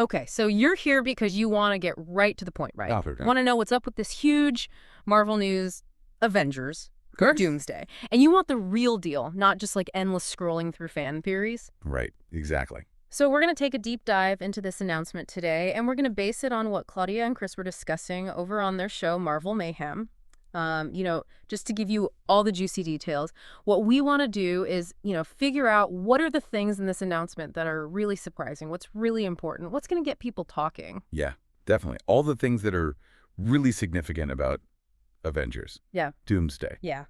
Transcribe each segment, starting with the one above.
Okay, so you're here because you want to get right to the point, right? Oh, okay. Want to know what's up with this huge Marvel news, Avengers, Of course. Doomsday. And you want the real deal, not just like endless scrolling through fan theories. Right, exactly. So we're going to take a deep dive into this announcement today, and we're going to base it on what Claudia and Chris were discussing over on their show, Marvel Mayhem. Just to give you all the juicy details, what we want to do is, figure out what are the things in this announcement that are really surprising, what's really important, what's going to get people talking. Yeah, definitely. All the things that are really significant about Avengers. Yeah. Doomsday. Yeah.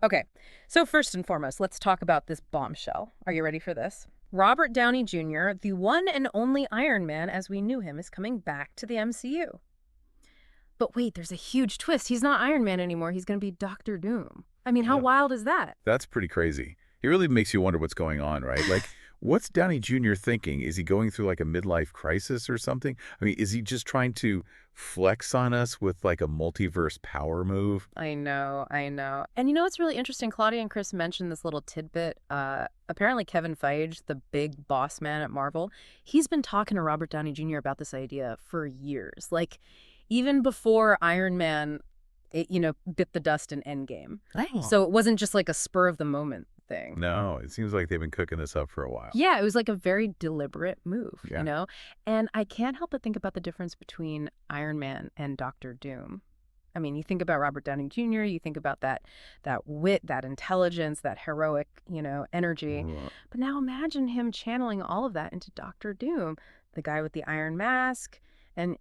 Okay, so first and foremost, let's talk about this bombshell. Are you ready for this? Robert Downey Jr., the one and only Iron Man as we knew him, is coming back to the MCU. But wait, there's a huge twist. He's not Iron Man anymore. He's going to be Doctor Doom. I mean, how wild is that? That's pretty crazy. It really makes you wonder what's going on, right? Like, what's Downey Jr. thinking? Is he going through like a midlife crisis or something? I mean, is he just trying to flex on us with like a multiverse power move? I know. And you know what's really interesting? Claudia and Chris mentioned this little tidbit. Apparently Kevin Feige, the big boss man at Marvel, he's been talking to Robert Downey Jr. about this idea for years. Like, even before Iron Man, bit the dust in Endgame. Oh. So it wasn't just like a spur of the moment thing. No, it seems like they've been cooking this up for a while. Yeah, it was like a very deliberate move, Yeah. And I can't help but think about the difference between Iron Man and Doctor Doom. I mean, you think about Robert Downey Jr., you think about that wit, that intelligence, that heroic, energy. Right. But now imagine him channeling all of that into Doctor Doom, the guy with the iron mask, and,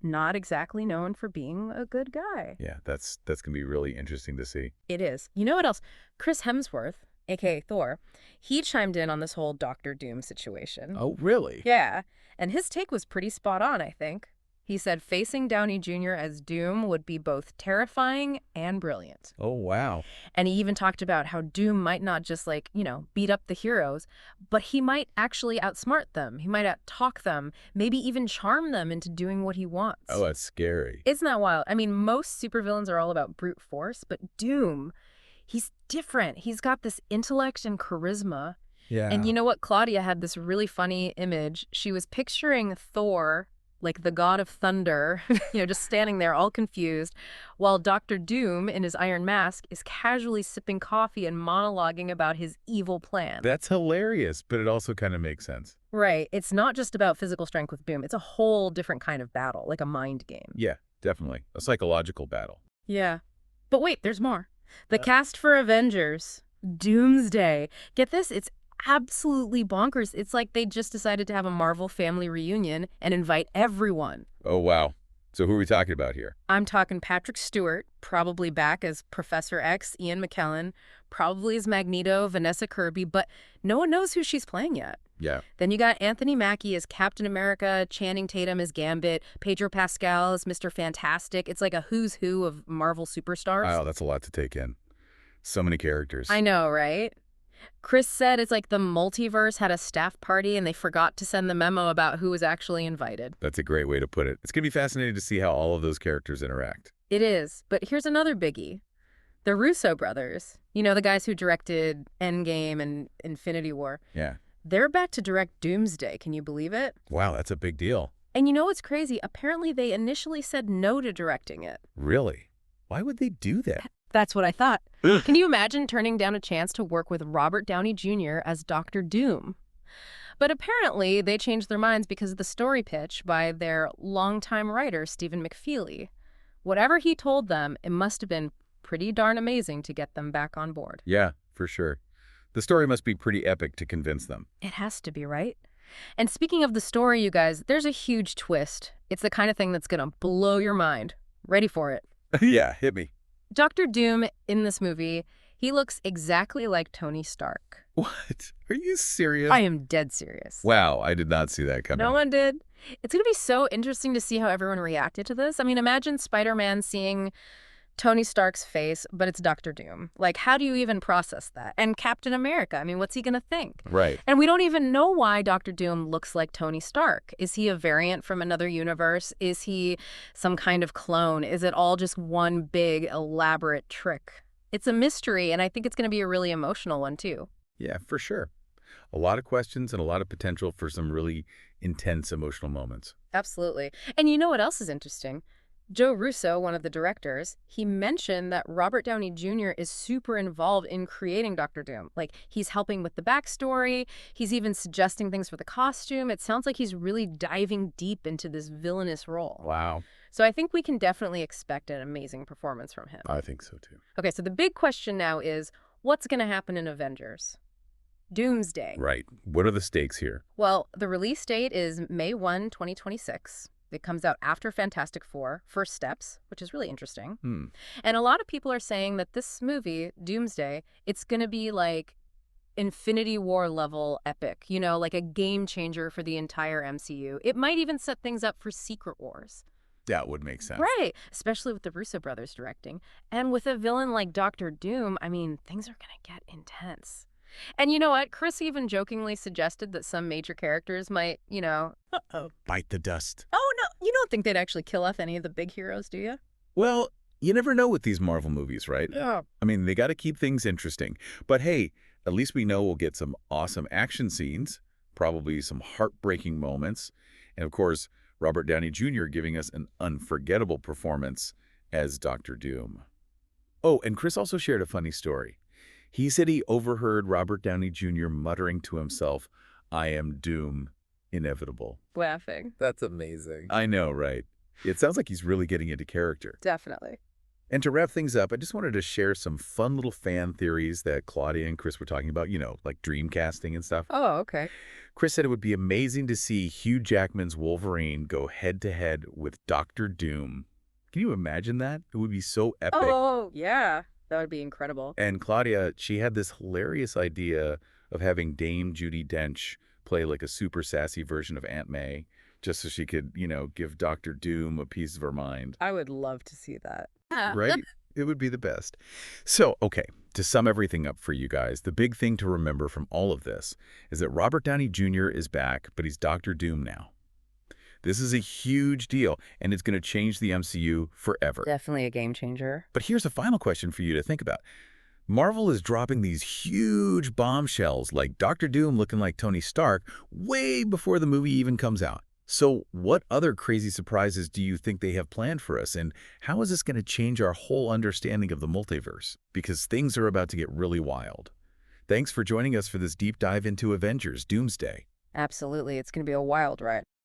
not exactly known for being a good guy. Yeah, that's going to be really interesting to see. It is. You know what else? Chris Hemsworth, a.k.a. Thor, he chimed in on this whole Doctor Doom situation. Oh, really? Yeah, and his take was pretty spot on, I think. He said facing Downey Jr. as Doom would be both terrifying and brilliant. Oh, wow. And he even talked about how Doom might not just beat up the heroes, but he might actually outsmart them. He might out-talk them, maybe even charm them into doing what he wants. Oh, that's scary. Isn't that wild? I mean, most supervillains are all about brute force, but Doom, he's different. He's got this intellect and charisma. Yeah. And you know what? Claudia had this really funny image. She was picturing Thor, like the god of thunder, just standing there all confused, while Doctor Doom in his iron mask is casually sipping coffee and monologuing about his evil plan. That's hilarious, but it also kind of makes sense. Right. It's not just about physical strength with Doom. It's a whole different kind of battle, like a mind game. Yeah, definitely. A psychological battle. Yeah. But wait, there's more. The cast for Avengers, Doomsday. Get this, it's absolutely bonkers. It's like they just decided to have a Marvel family reunion and invite everyone. Oh, wow. So who are we talking about here? I'm talking Patrick Stewart, probably back as Professor X, Ian McKellen, probably as Magneto, Vanessa Kirby, but no one knows who she's playing yet. Yeah. Then you got Anthony Mackie as Captain America, Channing Tatum as Gambit, Pedro Pascal as Mr. Fantastic. It's like a who's who of Marvel superstars. Wow, that's a lot to take in. So many characters. I know, right? Chris said it's like the multiverse had a staff party and they forgot to send the memo about who was actually invited. That's a great way to put it. It's going to be fascinating to see how all of those characters interact. It is. But here's another biggie. The Russo brothers, the guys who directed Endgame and Infinity War. Yeah. They're back to direct Doomsday. Can you believe it? Wow, that's a big deal. And you know what's crazy? Apparently they initially said no to directing it. Really? Why would they do that? That's what I thought. Can you imagine turning down a chance to work with Robert Downey Jr. as Doctor Doom? But apparently they changed their minds because of the story pitch by their longtime writer, Stephen McFeely. Whatever he told them, it must have been pretty darn amazing to get them back on board. Yeah, for sure. The story must be pretty epic to convince them. It has to be, right? And speaking of the story, you guys, there's a huge twist. It's the kind of thing that's going to blow your mind. Ready for it. Yeah, hit me. Dr. Doom in this movie, he looks exactly like Tony Stark. What? Are you serious? I am dead serious. Wow, I did not see that coming. No one did. It's going to be so interesting to see how everyone reacted to this. I mean, imagine Spider-Man seeing Tony Stark's face, but it's Dr. Doom. Like, how do you even process that? And Captain America, I mean, what's he going to think? Right. And we don't even know why Dr. Doom looks like Tony Stark. Is he a variant from another universe? Is he some kind of clone? Is it all just one big, elaborate trick? It's a mystery, and I think it's going to be a really emotional one, too. Yeah, for sure. A lot of questions and a lot of potential for some really intense emotional moments. Absolutely. And you know what else is interesting? Joe Russo, one of the directors, he mentioned that Robert Downey Jr. is super involved in creating Doctor Doom. Like, he's helping with the backstory. He's even suggesting things for the costume. It sounds like he's really diving deep into this villainous role. Wow. So I think we can definitely expect an amazing performance from him. I think so, too. Okay, so the big question now is, what's going to happen in Avengers? Doomsday. Right. What are the stakes here? Well, the release date is May 1, 2026. It comes out after Fantastic Four, First Steps, which is really interesting. And a lot of people are saying that this movie, Doomsday, it's going to be like Infinity War level epic, you know, like a game changer for the entire MCU. It might even set things up for Secret Wars. That would make sense. Right, especially with the Russo brothers directing. And with a villain like Doctor Doom, I mean, things are going to get intense. And you know what? Chris even jokingly suggested that some major characters might, uh-oh. Bite the dust. Oh, no, you don't think they'd actually kill off any of the big heroes, do you? Well, you never know with these Marvel movies, right? Yeah. I mean, they got to keep things interesting. But hey, at least we know we'll get some awesome action scenes, probably some heartbreaking moments, and of course, Robert Downey Jr. giving us an unforgettable performance as Doctor Doom. Oh, and Chris also shared a funny story. He said he overheard Robert Downey Jr. muttering to himself, "I am Doom, inevitable." Laughing. That's amazing. I know, right? It sounds like he's really getting into character. Definitely. And to wrap things up, I just wanted to share some fun little fan theories that Claudia and Chris were talking about, like dream casting and stuff. Oh, okay. Chris said it would be amazing to see Hugh Jackman's Wolverine go head-to-head with Doctor Doom. Can you imagine that? It would be so epic. Oh, yeah. That would be incredible. And Claudia, she had this hilarious idea of having Dame Judi Dench play like a super sassy version of Aunt May, just so she could, give Doctor Doom a piece of her mind. I would love to see that. Right? It would be the best. So, okay, to sum everything up for you guys, the big thing to remember from all of this is that Robert Downey Jr. is back, but he's Doctor Doom now. This is a huge deal, and it's going to change the MCU forever. Definitely a game changer. But here's a final question for you to think about. Marvel is dropping these huge bombshells like Doctor Doom looking like Tony Stark way before the movie even comes out. So what other crazy surprises do you think they have planned for us, and how is this going to change our whole understanding of the multiverse? Because things are about to get really wild. Thanks for joining us for this deep dive into Avengers Doomsday. Absolutely. It's going to be a wild ride.